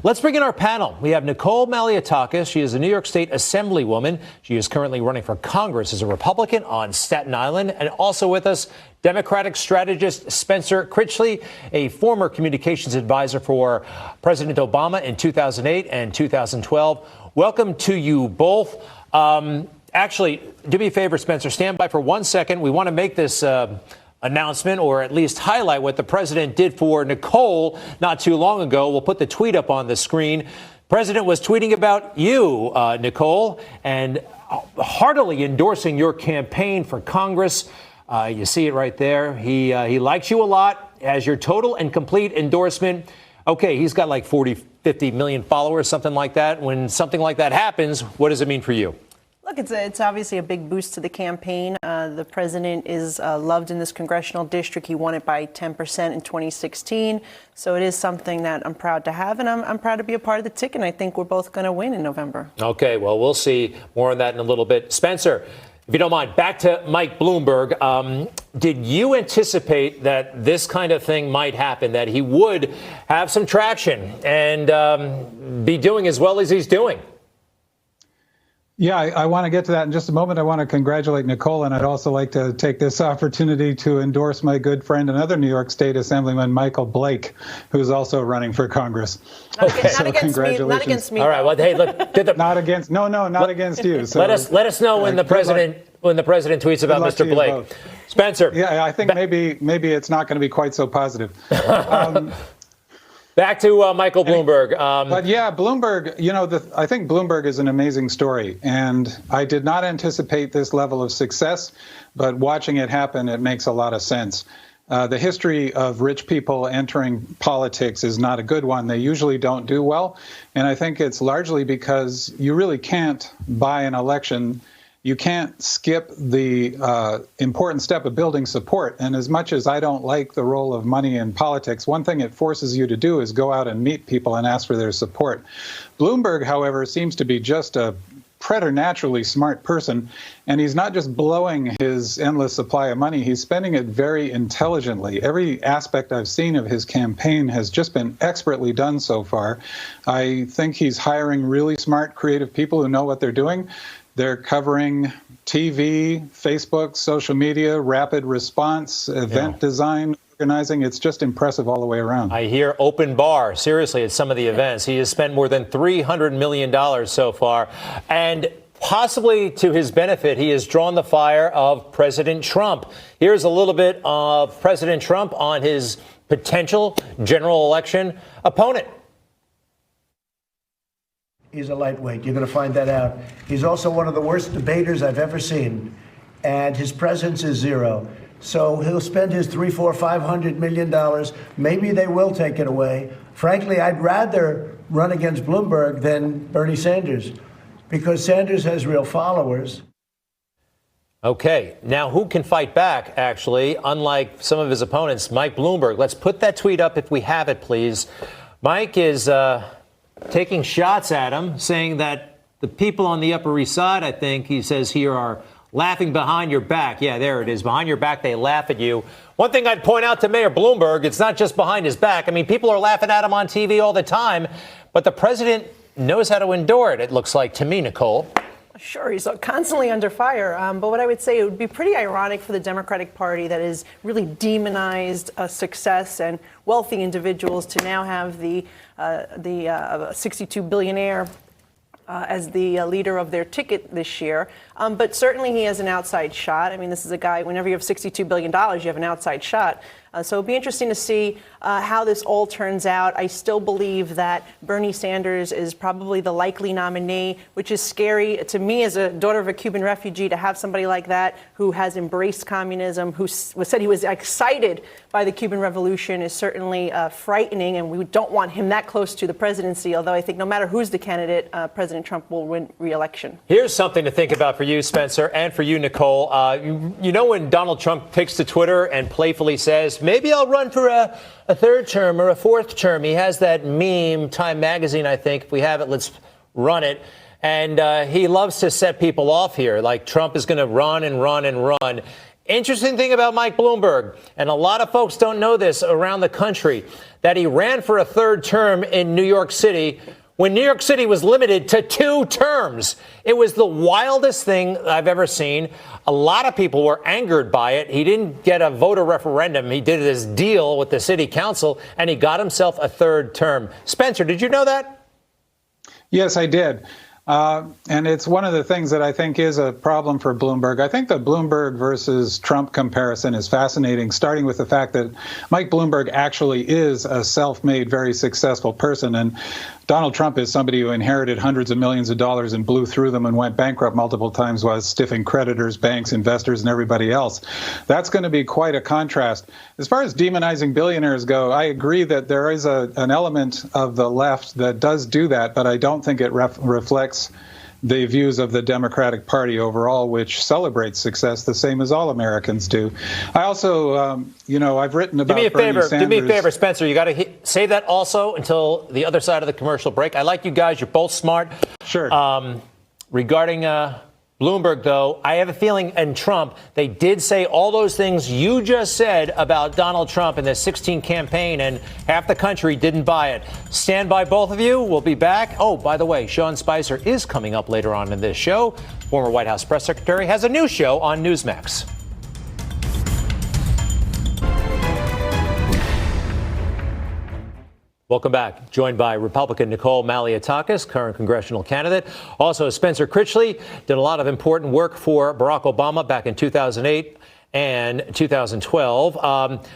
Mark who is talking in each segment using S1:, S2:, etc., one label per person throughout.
S1: Let's bring in our panel. We have Nicole Malliatakis. She is a New York State Assemblywoman. She is currently running for Congress as a Republican on Staten Island. And also with us, Democratic strategist Spencer Critchley, a former communications advisor for President Obama in 2008 and 2012. Welcome to you both. Actually, do me a favor, Spencer, stand by for 1 second. We want to make this announcement, or at least highlight what the president did for Nicole not too long ago. We'll put the tweet up on the screen. President was tweeting about you, Nicole, and heartily endorsing your campaign for Congress. You see it right there. He likes you a lot, has your total and complete endorsement. Okay, he's got like 40, 50 million followers, something like that. When something like that happens, what does it mean for you?
S2: Look, it's obviously a big boost to the campaign. The president is loved in this congressional district. He won it by 10% in 2016. So it is something that I'm proud to have, and I'm proud to be a part of the ticket. And I think we're both going to win in November. Okay, well, we'll see more on that in a little bit. Spencer, if you don't mind, back to Mike Bloomberg. Did you anticipate that this kind of thing might happen, that he would have some traction and be doing as well as he's doing?
S3: Yeah, I want to get to that in just a moment. I want to congratulate Nicole, and I'd also like to take this opportunity to endorse my good friend, another New York State Assemblyman, Michael Blake, who's also running for Congress.
S2: Okay. Not against me.
S1: All right. Well, hey, look.
S3: Not against. No, not against you. So,
S1: let us know when the president tweets about Mr. Blake. Spencer.
S3: Yeah, I think maybe it's not going to be quite so positive.
S1: Back to Michael Bloomberg.
S3: But yeah, Bloomberg, I think Bloomberg is an amazing story. And I did not anticipate this level of success, but watching it happen, it makes a lot of sense. The history of rich people entering politics is not a good one. They usually don't do well. And I think it's largely because you really can't buy an election. You can't skip the important step of building support. And as much as I don't like the role of money in politics, one thing it forces you to do is go out and meet people and ask for their support. Bloomberg, however, seems to be just a preternaturally smart person. And he's not just blowing his endless supply of money, he's spending it very intelligently. Every aspect I've seen of his campaign has just been expertly done so far. I think he's hiring really smart, creative people who know what they're doing. They're covering TV, Facebook, social media, rapid response, event design, organizing. It's just impressive all the way around.
S1: I hear open bar, seriously, at some of the events. He has spent more than $300 million so far. And possibly to his benefit, he has drawn the fire of President Trump. Here's a little bit of President Trump on his potential general election opponent.
S4: He's a lightweight. You're going to find that out. He's also one of the worst debaters I've ever seen, and his presence is zero. So he'll spend his $500 million. Maybe they will take it away. Frankly, I'd rather run against Bloomberg than Bernie Sanders, because Sanders has real followers.
S1: Okay, now who can fight back, actually, unlike some of his opponents? Mike Bloomberg. Let's put that tweet up if we have it, please. Mike is taking shots at him, saying that the people on the Upper East Side, I think he says here, are laughing behind your back. Yeah, there it is. Behind your back, they laugh at you. One thing I'd point out to Mayor Bloomberg, it's not just behind his back. I mean, people are laughing at him on TV all the time, but the president knows how to endure it, it looks like to me, Nicole.
S2: Sure, he's constantly under fire. But what I would say, it would be pretty ironic for the Democratic Party that has really demonized success and wealthy individuals to now have the 62 billionaire as the leader of their ticket this year. But certainly he has an outside shot. I mean, this is a guy, whenever you have $62 billion, you have an outside shot. So it'll be interesting to see how this all turns out. I still believe that Bernie Sanders is probably the likely nominee, which is scary to me as a daughter of a Cuban refugee to have somebody like that who has embraced communism, who said he was excited by the Cuban Revolution, is certainly frightening. And we don't want him that close to the presidency, although I think no matter who's the candidate, President Trump will win re-election.
S1: Here's something to think about for you, Spencer, and for you, Nicole. You know when Donald Trump takes to Twitter and playfully says, maybe I'll run for a third term or a fourth term. He has that meme, Time Magazine, I think. If we have it, let's run it. And he loves to set people off here, like Trump is going to run and run and run. Interesting thing about Mike Bloomberg, and a lot of folks don't know this around the country, that he ran for a third term in New York City when New York City was limited to 2 terms. It was the wildest thing I've ever seen. A lot of people were angered by it. He didn't get a voter referendum. He did this deal with the city council, and he got himself a third term. Spencer, did you know that?
S3: Yes, I did. And it's one of the things that I think is a problem for Bloomberg. I think the Bloomberg versus Trump comparison is fascinating, starting with the fact that Mike Bloomberg actually is a self-made, very successful person. And Donald Trump is somebody who inherited hundreds of millions of dollars and blew through them and went bankrupt multiple times while stiffing creditors, banks, investors, and everybody else. That's going to be quite a contrast. As far as demonizing billionaires go, I agree that there is an element of the left that does do that, but I don't think it reflects the views of the Democratic Party overall, which celebrates success the same as all Americans do. I also, I've written about Bernie Sanders.
S1: Do me a favor, Spencer. You got to say that also until the other side of the commercial break. I like you guys. You're both smart.
S3: Sure.
S1: Regarding Bloomberg, though, I have a feeling, and Trump, they did say all those things you just said about Donald Trump in the 2016 campaign, and half the country didn't buy it. Stand by, both of you. We'll be back. Oh, by the way, Sean Spicer is coming up later on in this show. Former White House press secretary has a new show on Newsmax. Welcome back. Joined by Republican Nicole Malliatakis, current congressional candidate. Also, Spencer Critchley did a lot of important work for Barack Obama back in 2008 and 2012.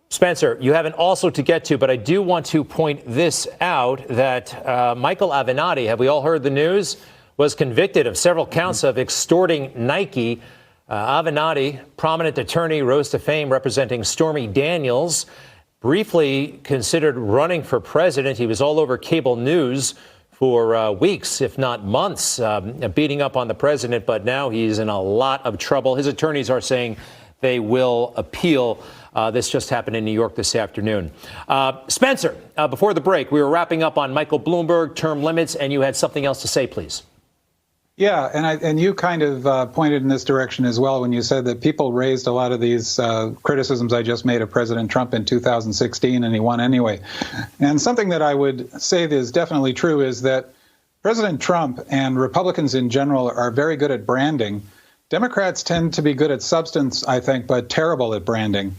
S1: Spencer, you have an also to get to, but I do want to point this out that Michael Avenatti, have we all heard the news, was convicted of several counts of extorting Nike. Avenatti, prominent attorney, rose to fame representing Stormy Daniels, briefly considered running for president. He was all over cable news for weeks, if not months, beating up on the president. But now he's in a lot of trouble. His attorneys are saying they will appeal. This just happened in New York this afternoon. Spencer, before the break, we were wrapping up on Michael Bloomberg, term limits, and you had something else to say, please.
S3: Yeah, and you kind of pointed in this direction as well when you said that people raised a lot of these criticisms I just made of President Trump in 2016, and he won anyway. And something that I would say that is definitely true is that President Trump and Republicans in general are very good at branding. Democrats tend to be good at substance, I think, but terrible at branding.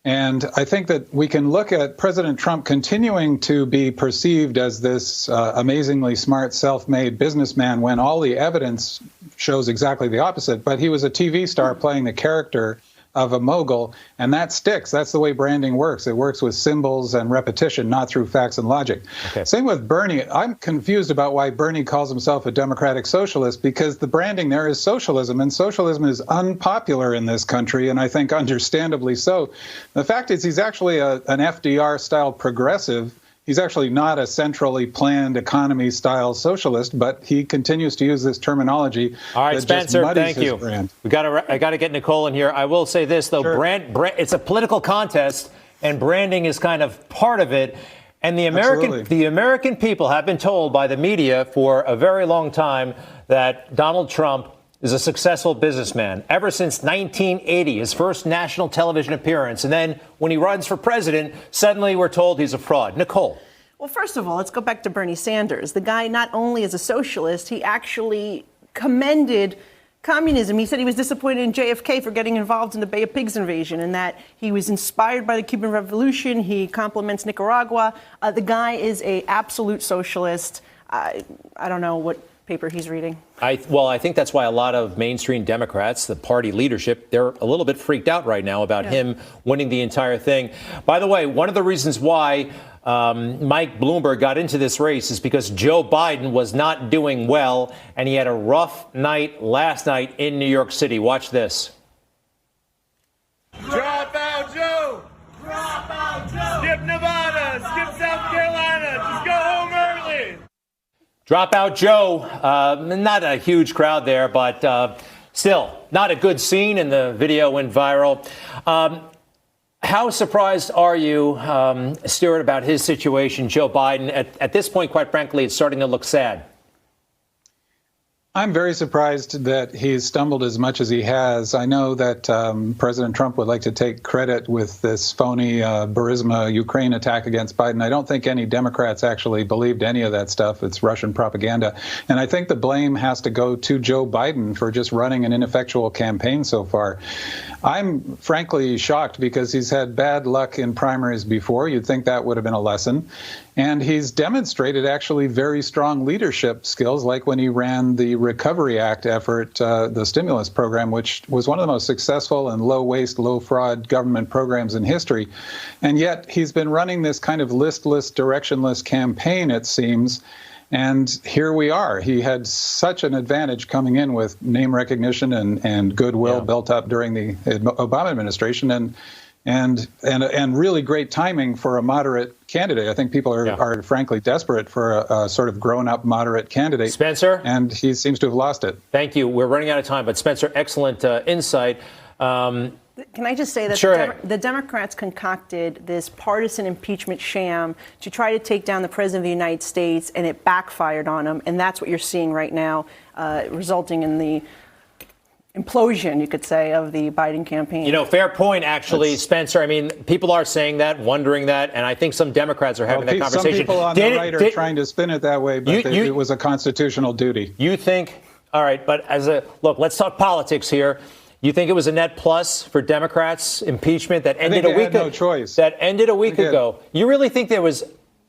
S3: And I think that we can look at President Trump continuing to be perceived as this amazingly smart, self-made businessman when all the evidence shows exactly the opposite. But he was a TV star playing the character of a mogul, and that sticks. That's the way branding works. It works with symbols and repetition, not through facts and logic. Okay. Same with Bernie. I'm confused about why Bernie calls himself a democratic socialist, because the branding there is socialism, and socialism is unpopular in this country, and I think understandably so. The fact is he's actually an FDR-style progressive. He's actually not a centrally planned economy-style socialist, but he continues to use this terminology.
S1: All right,
S3: that
S1: Spencer,
S3: just muddies
S1: thank you.
S3: his brand.
S1: I got to get Nicole in here. I will say this, though.
S3: Sure.
S1: It's a political contest, and branding is kind of part of it. And the American people have been told by the media for a very long time that Donald Trump is a successful businessman ever since 1980, his first national television appearance. And then when he runs for president, suddenly we're told he's a fraud. Nicole.
S2: Well, first of all, let's go back to Bernie Sanders. The guy not only is a socialist, he actually commended communism. He said he was disappointed in JFK for getting involved in the Bay of Pigs invasion and that he was inspired by the Cuban Revolution. He compliments Nicaragua. The guy is an absolute socialist. I don't know what paper he's reading.
S1: I think that's why a lot of mainstream Democrats, the party leadership, they're a little bit freaked out right now about him winning the entire thing. By the way, one of the reasons why Mike Bloomberg got into this race is because Joe Biden was not doing well, and he had a rough night last night in New York City. Watch this.
S5: Drop out Joe! Drop out Joe! Skip Nevada! Skip South Carolina! Just go home early!
S1: Dropout Joe, not a huge crowd there, but still not a good scene, and the video went viral. How surprised are you, Stuart, about his situation, Joe Biden? At this point, quite frankly, it's starting to look sad.
S3: I'm very surprised that he's stumbled as much as he has. I know that President Trump would like to take credit with this phony Burisma Ukraine attack against Biden. I don't think any Democrats actually believed any of that stuff. It's Russian propaganda. And I think the blame has to go to Joe Biden for just running an ineffectual campaign so far. I'm frankly shocked because he's had bad luck in primaries before. You'd think that would have been a lesson. And he's demonstrated actually very strong leadership skills, like when he ran the Recovery Act effort, the stimulus program, which was one of the most successful and low waste, low fraud government programs in history. And yet he's been running this kind of listless, directionless campaign, it seems. And here we are. He had such an advantage coming in with name recognition and goodwill built up during the Obama administration, and really great timing for a moderate candidate. I think people are frankly desperate for a sort of grown-up moderate candidate.
S1: Spencer?
S3: And he seems to have lost it.
S1: Thank you. We're running out of time, but Spencer, excellent insight.
S2: Can I just say that
S1: Sure.
S2: the Democrats concocted this partisan impeachment sham to try to take down the president of the United States, and it backfired on them. And that's what you're seeing right now, resulting in the implosion, you could say, of the Biden campaign.
S1: You know, fair point, actually, Spencer. I mean, people are saying that, wondering that, and I think some Democrats are having that conversation.
S3: Some people on the right are trying to spin it that way, but it was a constitutional duty.
S1: You think, all right, but look, let's talk politics here. You think it was a net plus for Democrats' impeachment that ended a week ago?
S3: No choice.
S1: That ended a week ago. You really think there was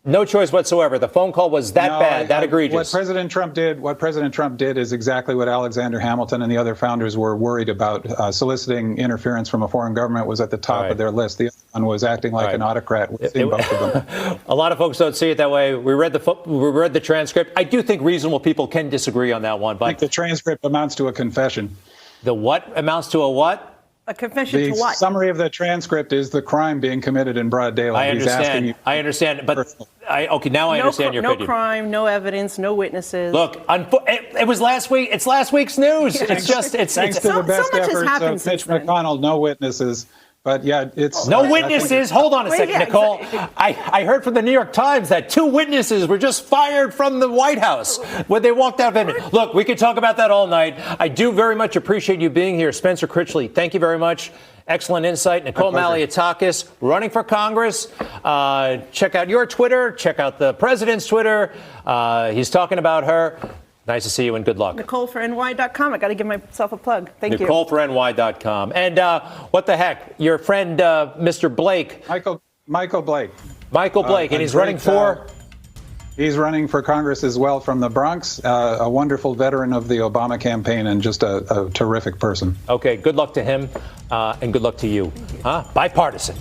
S1: no choice whatsoever? The phone call was that bad, that egregious?
S3: What President Trump did is exactly what Alexander Hamilton and the other founders were worried about. Soliciting interference from a foreign government was at the top of their list. The other one was acting like an autocrat. We've seen both of them.
S1: A lot of folks don't see it that way. We read the transcript. I do think reasonable people can disagree on that one. But
S3: I think the transcript amounts to a confession.
S1: The what amounts to a what?
S2: A confession to what?
S3: The summary of the transcript is the crime being committed in broad daylight.
S1: I understand. I understand. But now I understand your opinion.
S2: No crime, no evidence, no witnesses.
S1: Look, it was last week. It's last week's news. It's just
S3: thanks to the best efforts of Mitch McConnell, no witnesses. But yeah, it's
S1: no witnesses. Hold on a second, Nicole. I heard from the New York Times that 2 witnesses were just fired from the White House when they walked out of it. Look, we could talk about that all night. I do very much appreciate you being here, Spencer Critchley. Thank you very much. Excellent insight. Nicole Malliatakis, running for Congress. Check out your Twitter. Check out the president's Twitter. He's talking about her. Nice to see you and good luck.
S2: NicoleForNY.com. I got to give myself a plug. Thank you.
S1: NicoleForNY.com. And what the heck? Your friend, Mr. Blake.
S3: Michael Blake.
S1: Michael Blake. And he's running for?
S3: He's running for Congress as well from the Bronx. A wonderful veteran of the Obama campaign and just a terrific person.
S1: Okay. Good luck to him and good luck to you. Bipartisan.